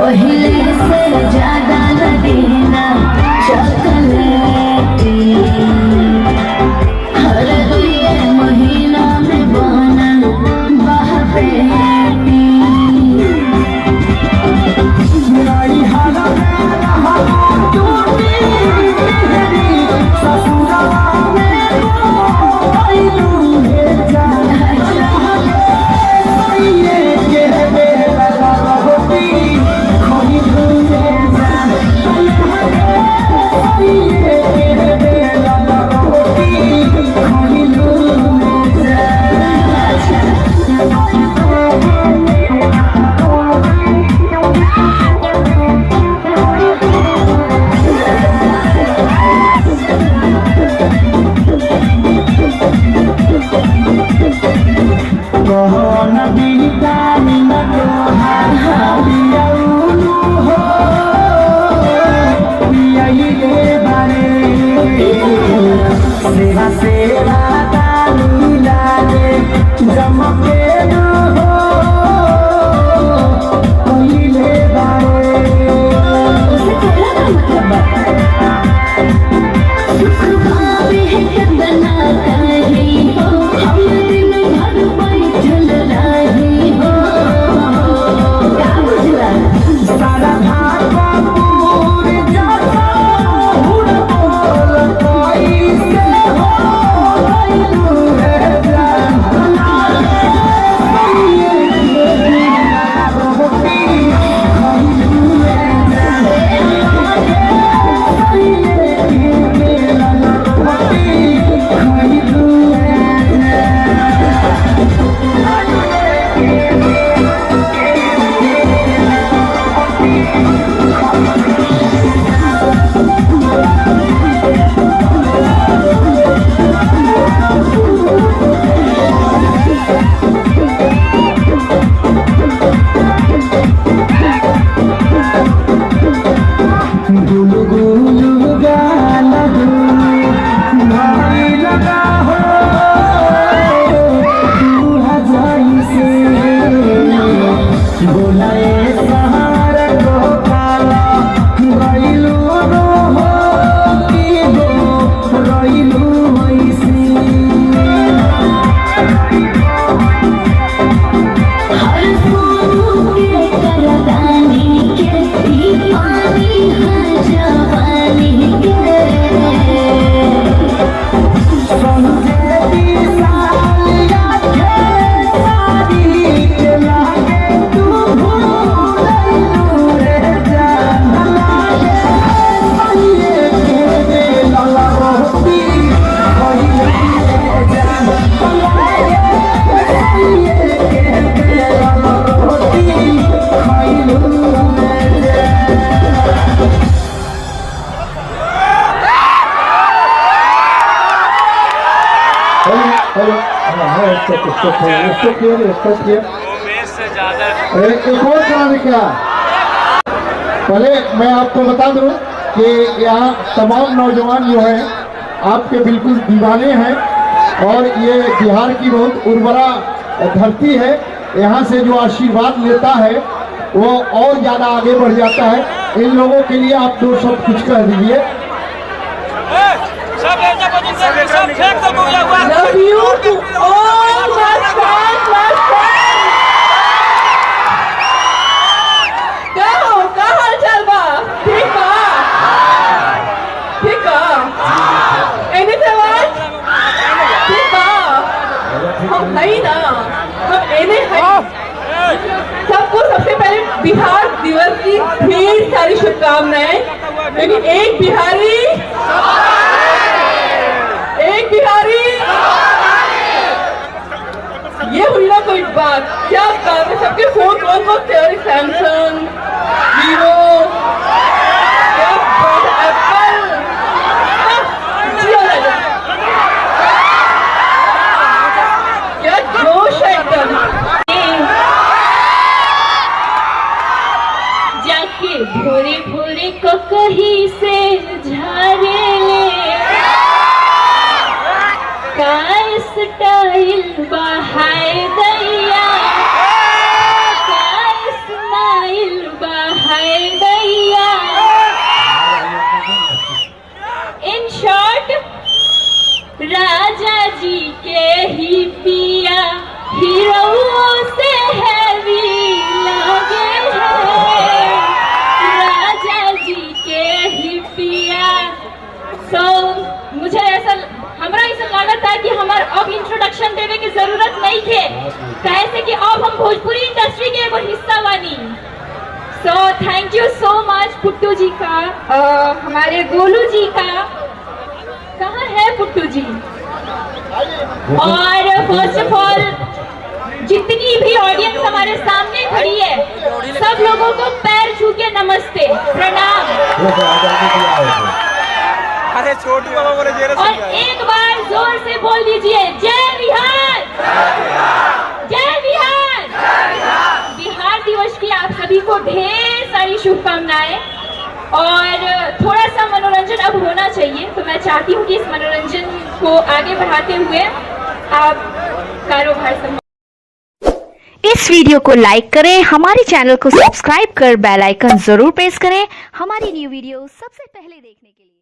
पहले से ज्यादा लगेना चॉकलेटी, हर दुए महीना में बनल बहपेटी। एक और कराने क्या, पहले मैं आपको बता दूं कि यहाँ तमाम नौजवान जो हैं आपके बिल्कुल दीवाने हैं और ये बिहार की बहुत उर्वरा धरती है। यहाँ से जो आशीर्वाद लेता है वो और ज़्यादा आगे बढ़ जाता है। इन लोगों के लिए आप दो शब्द कुछ कह दीजिए। Love you to all my fans, my friends. क्या हाल चाल बा? ठीक बा? ठीक बा? एने सवाल? ठीक बा? हम है ना, हम एने हैं। सबको सबसे पहले बिहार दिवस की ढेर सारी शुभकामनाएं, क्योंकि एक बिहारी ये हुई ना कोई बात। क्या बात है, सबके फोन कौन कौन थे? सैमसंग, वीवो, एप्पल, क्या जोश है एकदम। जाके भोरे भोरे को कहीं से झारे ले का स्टाइल बहाय दैया, का स्माइल बहाय so thank you so much puttu जी का, हमारे गोलू जी का। कहाँ है पुट्टू जी? और फर्स्ट ऑफ ऑल जितनी भी ऑडियंस हमारे सामने खड़ी है, सब लोगों को पैर छू के नमस्ते, प्रणाम। अरे छोटू बाबा बोले जेल और एक बार जोर से बोल दीजिए, जय बिहार, जय बिहार। बिहार दिवस की आप सभी को ढेर सारी शुभकामनाएं। और थोड़ा सा मनोरंजन अब होना चाहिए, तो मैं चाहती हूँ कि इस मनोरंजन को आगे बढ़ाते हुए आप कारोबार संभालें। इस वीडियो को लाइक करें, हमारे चैनल को सब्सक्राइब कर बेल आइकन जरूर प्रेस करें हमारी न्यू वीडियो सबसे पहले देखने के लिए।